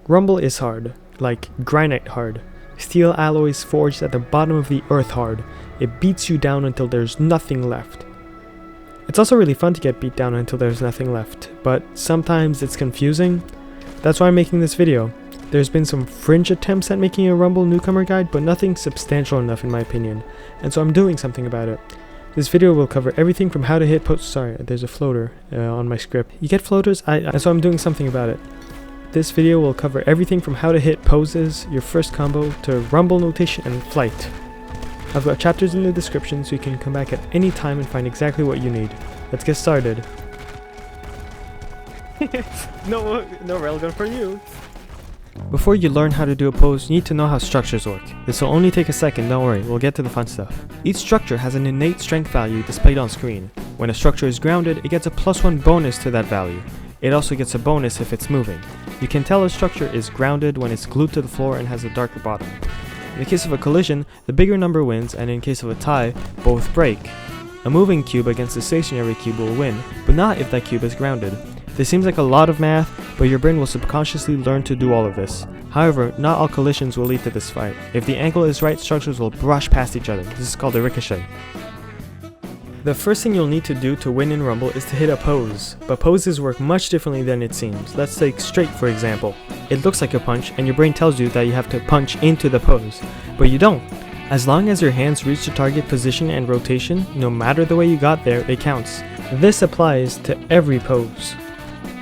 Rumble is hard, like granite hard. Steel alloys forged at the bottom of the earth hard. It beats you down until there's nothing left. It's also really fun to get beat down until there's nothing left, but sometimes it's confusing. That's why I'm making this video. There's been some fringe attempts at making a Rumble newcomer guide, but nothing substantial enough in my opinion, and so I'm doing something about it. This video will cover everything from how to hit sorry, there's a floater on my script. You get floaters? And so I'm doing something about it. This video will cover everything from how to hit poses, your first combo, to Rumble notation and flight. I've got chapters in the description so you can come back at any time and find exactly what you need. Let's get started. no railgun for you. Before you learn how to do a pose, you need to know how structures work. This will only take a second, don't worry, we'll get to the fun stuff. Each structure has an innate strength value displayed on screen. When a structure is grounded, it gets a +1 bonus to that value. It also gets a bonus if it's moving. You can tell a structure is grounded when it's glued to the floor and has a darker bottom. In the case of a collision, the bigger number wins, and in case of a tie, both break. A moving cube against a stationary cube will win, but not if that cube is grounded. This seems like a lot of math, but your brain will subconsciously learn to do all of this. However, not all collisions will lead to this fight. If the angle is right, structures will brush past each other. This is called a ricochet. The first thing you'll need to do to win in Rumble is to hit a pose, but poses work much differently than it seems. Let's take straight for example. It looks like a punch, and your brain tells you that you have to punch into the pose, but you don't. As long as your hands reach the target position and rotation, no matter the way you got there, it counts. This applies to every pose.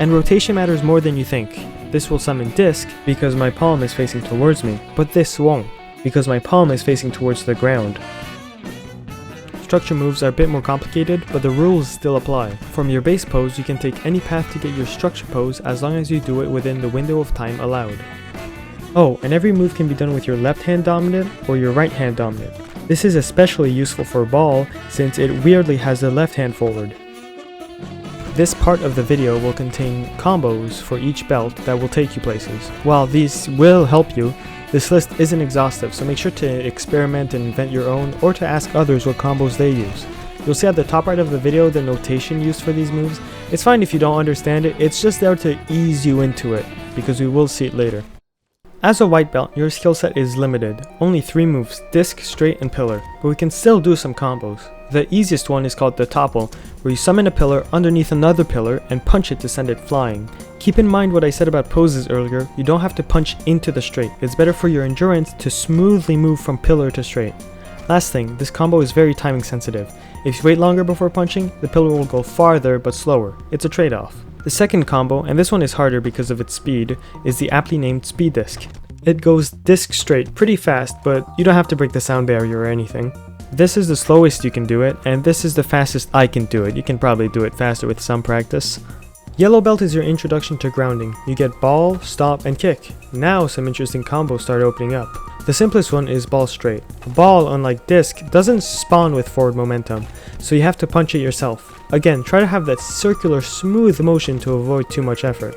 And rotation matters more than you think. This will summon disc because my palm is facing towards me, but this won't, because my palm is facing towards the ground. Structure moves are a bit more complicated, but the rules still apply. From your base pose, you can take any path to get your structure pose as long as you do it within the window of time allowed. Oh, and every move can be done with your left hand dominant or your right hand dominant. This is especially useful for ball since it weirdly has the left hand forward. This part of the video will contain combos for each belt that will take you places. While these will help you, this list isn't exhaustive, so make sure to experiment and invent your own, or to ask others what combos they use. You'll see at the top right of the video the notation used for these moves. It's fine if you don't understand it, it's just there to ease you into it, because we will see it later. As a white belt, your skill set is limited. Only 3 moves, disc, straight, and pillar, but we can still do some combos. The easiest one is called the topple, where you summon a pillar underneath another pillar and punch it to send it flying. Keep in mind what I said about poses earlier, you don't have to punch into the straight. It's better for your endurance to smoothly move from pillar to straight. Last thing, this combo is very timing sensitive. If you wait longer before punching, the pillar will go farther but slower. It's a trade-off. The second combo, and this one is harder because of its speed, is the aptly named speed disc. It goes disc straight pretty fast, but you don't have to break the sound barrier or anything. This is the slowest you can do it, and this is the fastest I can do it. You can probably do it faster with some practice. Yellow belt is your introduction to grounding. You get ball, stop, and kick. Now some interesting combos start opening up. The simplest one is ball straight. Ball, unlike disc, doesn't spawn with forward momentum, so you have to punch it yourself. Again, try to have that circular, smooth motion to avoid too much effort.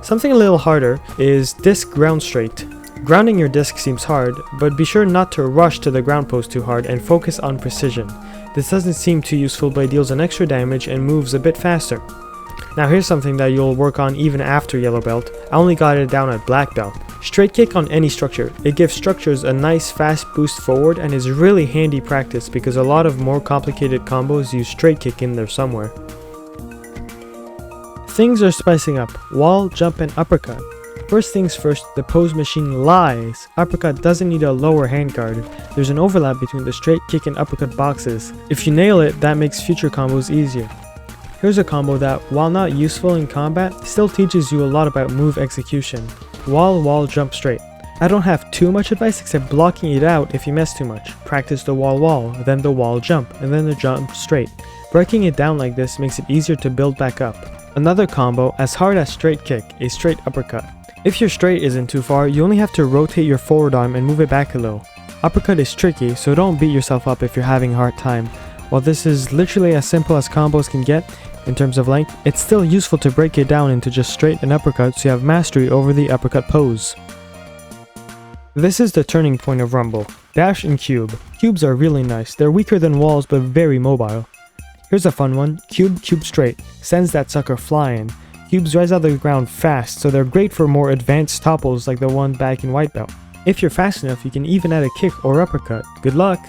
Something a little harder is disc ground straight. Grounding your disc seems hard, but be sure not to rush to the ground pose too hard and focus on precision. This doesn't seem too useful, but it deals an extra damage and moves a bit faster. Now here's something that you'll work on even after yellow belt. I only got it down at black belt. Straight kick on any structure. It gives structures a nice fast boost forward and is really handy practice because a lot of more complicated combos use straight kick in there somewhere. Things are spicing up. Wall, jump, and uppercut. First things first, the pose machine lies. Uppercut doesn't need a lower handguard. There's an overlap between the straight kick and uppercut boxes. If you nail it, that makes future combos easier. Here's a combo that, while not useful in combat, still teaches you a lot about move execution. Wall, jump straight. I don't have too much advice except blocking it out if you mess too much. Practice the wall, then the wall jump, and then the jump straight. Breaking it down like this makes it easier to build back up. Another combo, as hard as straight kick, is straight uppercut. If your straight isn't too far, you only have to rotate your forward arm and move it back a little. Uppercut is tricky, so don't beat yourself up if you're having a hard time. While this is literally as simple as combos can get in terms of length, it's still useful to break it down into just straight and uppercut so you have mastery over the uppercut pose. This is the turning point of Rumble. Dash and cube. Cubes are really nice, they're weaker than walls but very mobile. Here's a fun one, cube straight, sends that sucker flying. Cubes rise out of the ground fast, so they're great for more advanced topples like the one back in white belt. If you're fast enough, you can even add a kick or uppercut. Good luck!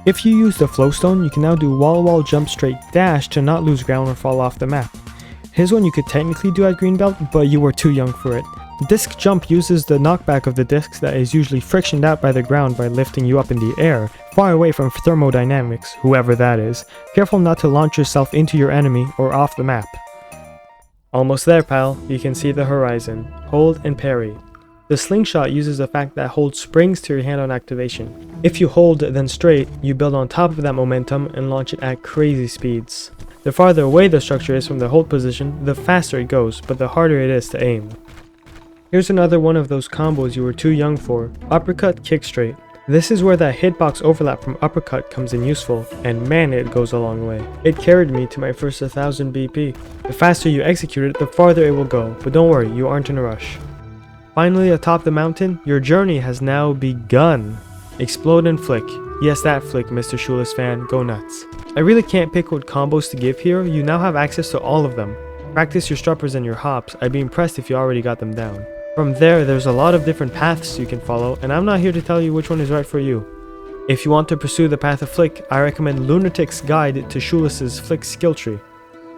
If you use the flowstone, you can now do wall jump straight dash to not lose ground or fall off the map. Here's one you could technically do at green belt, but you were too young for it. Disc jump uses the knockback of the discs that is usually frictioned out by the ground by lifting you up in the air, far away from thermodynamics, whoever that is. Careful not to launch yourself into your enemy or off the map. Almost there, pal. You can see the horizon. Hold and parry. The slingshot uses the fact that hold springs to your hand on activation. If you hold then straight, you build on top of that momentum and launch it at crazy speeds. The farther away the structure is from the hold position, the faster it goes, but the harder it is to aim. Here's another one of those combos you were too young for. Uppercut, kick straight. This is where that hitbox overlap from uppercut comes in useful, and man, it goes a long way. It carried me to my first 1000 BP. The faster you execute it, the farther it will go, but don't worry, you aren't in a rush. Finally, atop the mountain, your journey has now begun. Explode and flick. Yes, that flick, Mr. Shoeless fan, go nuts. I really can't pick what combos to give here, you now have access to all of them. Practice your struppers and your hops, I'd be impressed if you already got them down. From there's a lot of different paths you can follow, and I'm not here to tell you which one is right for you. If you want to pursue the path of flick, I recommend Lunatic's Guide to Shoeless's Flick skill tree.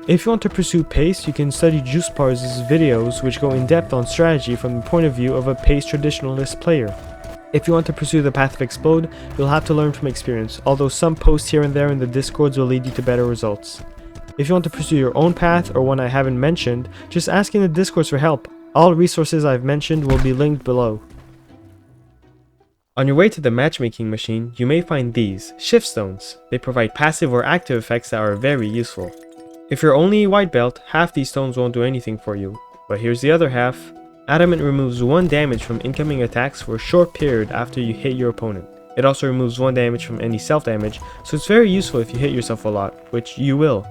If you want to pursue pace, you can study Juicepars' videos which go in depth on strategy from the point of view of a pace traditionalist player. If you want to pursue the path of explode, you'll have to learn from experience, although some posts here and there in the discords will lead you to better results. If you want to pursue your own path or one I haven't mentioned, just ask in the discourse for help. All resources I've mentioned will be linked below. On your way to the matchmaking machine, you may find these, Shiftstones. They provide passive or active effects that are very useful. If you're only a white belt, half these stones won't do anything for you. But here's the other half. Adamant removes 1 damage from incoming attacks for a short period after you hit your opponent. It also removes 1 damage from any self-damage, so it's very useful if you hit yourself a lot, which you will.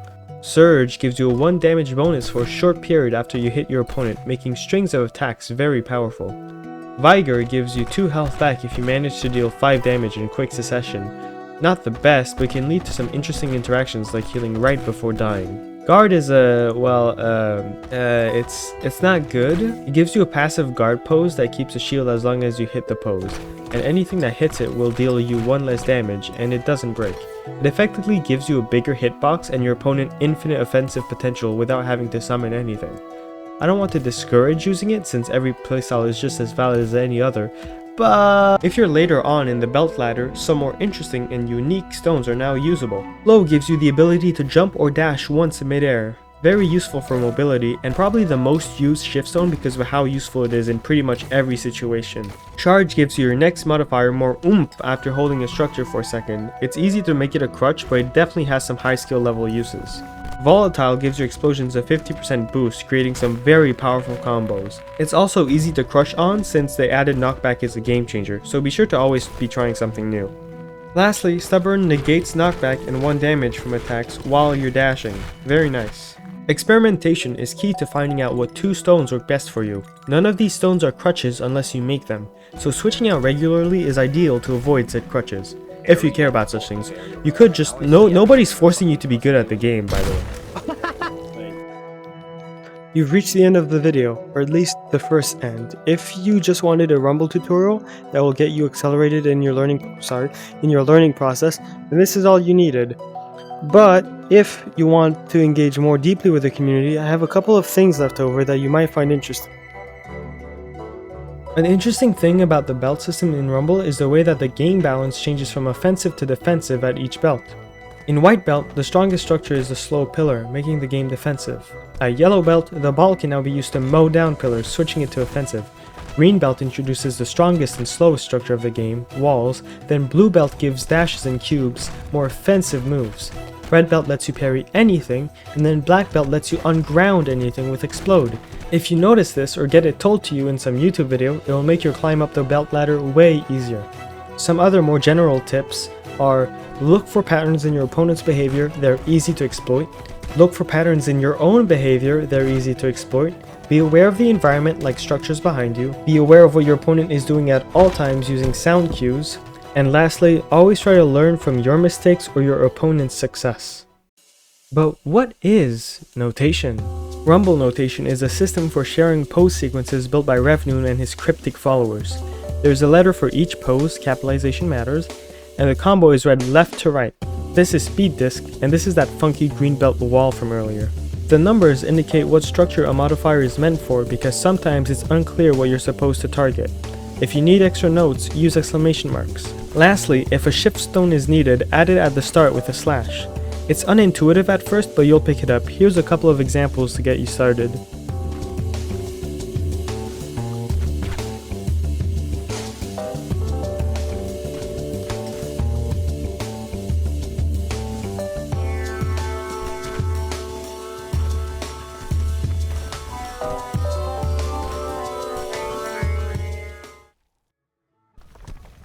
Surge gives you a 1 damage bonus for a short period after you hit your opponent, making strings of attacks very powerful. Vigor gives you 2 health back if you manage to deal 5 damage in quick succession. Not the best, but can lead to some interesting interactions like healing right before dying. Guard is it's not good. It gives you a passive guard pose that keeps a shield as long as you hit the pose, and anything that hits it will deal you 1 less damage, and it doesn't break. It effectively gives you a bigger hitbox and your opponent infinite offensive potential without having to summon anything. I don't want to discourage using it since every playstyle is just as valid as any other, but if you're later on in the belt ladder, some more interesting and unique stones are now usable. Flow gives you the ability to jump or dash once in midair. Very useful for mobility and probably the most used shiftstone because of how useful it is in pretty much every situation. Charge gives you your next modifier more oomph after holding a structure for a second. It's easy to make it a crutch, but it definitely has some high skill level uses. Volatile gives your explosions a 50% boost, creating some very powerful combos. It's also easy to crush on since the added knockback is a game changer, so be sure to always be trying something new. Lastly, Stubborn negates knockback and 1 damage from attacks while you're dashing. Very nice. Experimentation is key to finding out what 2 stones work best for you. None of these stones are crutches unless you make them, so switching out regularly is ideal to avoid said crutches. If you care about such things. You could just... nobody's forcing you to be good at the game, by the way. You've reached the end of the video, or at least the first end. If you just wanted a Rumble tutorial that will get you accelerated in your learning process, then this is all you needed. But if you want to engage more deeply with the community, I have a couple of things left over that you might find interesting. An interesting thing about the belt system in Rumble is the way that the game balance changes from offensive to defensive at each belt. In white belt, the strongest structure is the slow pillar, making the game defensive. At yellow belt, the ball can now be used to mow down pillars, switching it to offensive. Green belt introduces the strongest and slowest structure of the game, walls, then blue belt gives dashes and cubes, more offensive moves. Red belt lets you parry anything, and then black belt lets you unground anything with explode. If you notice this or get it told to you in some YouTube video, it will make your climb up the belt ladder way easier. Some other more general tips are: look for patterns in your opponent's behavior, they're easy to exploit. Look for patterns in your own behavior, they're easy to exploit. Be aware of the environment like structures behind you. Be aware of what your opponent is doing at all times using sound cues. And lastly, always try to learn from your mistakes or your opponent's success. But what is notation? Rumble notation is a system for sharing pose sequences built by Revnoon and his cryptic followers. There's a letter for each pose, capitalization matters, and the combo is read left to right. This is speed disk, and this is that funky green belt wall from earlier. The numbers indicate what structure a modifier is meant for because sometimes it's unclear what you're supposed to target. If you need extra notes, use exclamation marks. Lastly, if a shiftstone is needed, add it at the start with a slash. It's unintuitive at first, but you'll pick it up. Here's a couple of examples to get you started.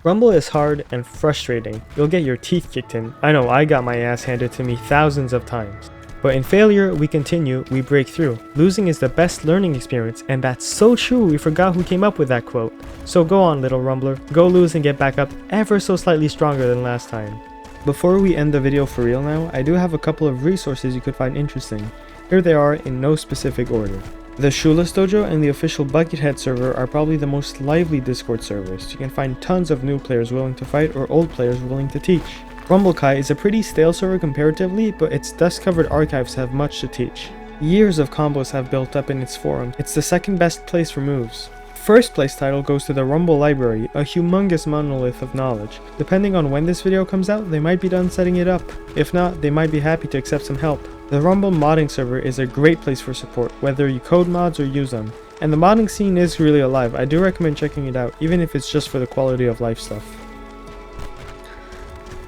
Rumble is hard and frustrating. You'll get your teeth kicked in. I know I got my ass handed to me thousands of times. But in failure, we continue, we break through. Losing is the best learning experience, and that's so true we forgot who came up with that quote. So go on, little Rumbler. Go lose and get back up ever so slightly stronger than last time. Before we end the video for real now, I do have a couple of resources you could find interesting. Here they are in no specific order. The Shoeless Dojo and the official Buckethead server are probably the most lively Discord servers. You can find tons of new players willing to fight or old players willing to teach. Rumblekai is a pretty stale server comparatively, but its dust-covered archives have much to teach. Years of combos have built up in its forum. It's the second best place for moves. First place title goes to the Rumble Library, a humongous monolith of knowledge. Depending on when this video comes out, they might be done setting it up. If not, they might be happy to accept some help. The Rumble modding server is a great place for support, whether you code mods or use them. And the modding scene is really alive. I do recommend checking it out, even if it's just for the quality of life stuff.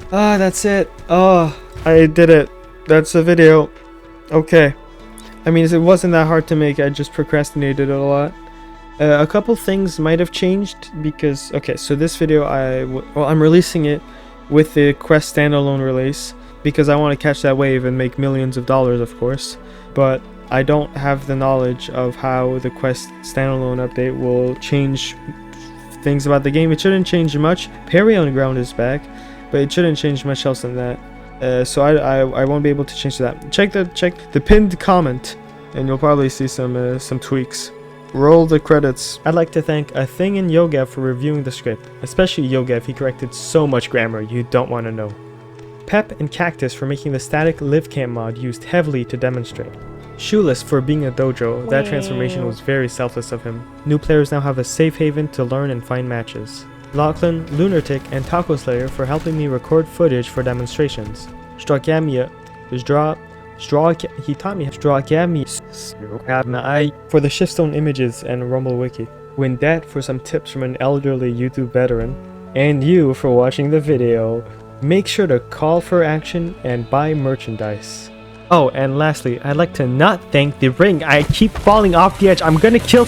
That's it. I did it. That's the video. Okay. I mean, it wasn't that hard to make, I just procrastinated a lot. A couple things might have changed because, okay, so this video, I'm releasing it with the Quest standalone release because I want to catch that wave and make millions of dollars, of course. But I don't have the knowledge of how the Quest standalone update will change things about the game. It shouldn't change much. Parry on ground is back, but it shouldn't change much else than that. So I won't be able to change that. Check the pinned comment, and you'll probably see some tweaks. Roll the credits. I'd like to thank A Thing and Yogev for reviewing the script, especially Yogev. He corrected so much grammar you don't want to know. Pep and Cactus for making the static live cam mod used heavily to demonstrate. Shoeless for being a dojo. That transformation was very selfless of him. New players now have a safe haven to learn and find matches. Lachlan, Lunartic, and Taco Slayer for helping me record footage for demonstrations. Strawgamia, he taught me Strawgamia for the Shiftstone images and Rumble Wiki. Windet for some tips from an elderly YouTube veteran. And you for watching the video. Make sure to call for action and buy merchandise. Oh, and lastly, I'd like to not thank the ring. I keep falling off the edge. I'm gonna kill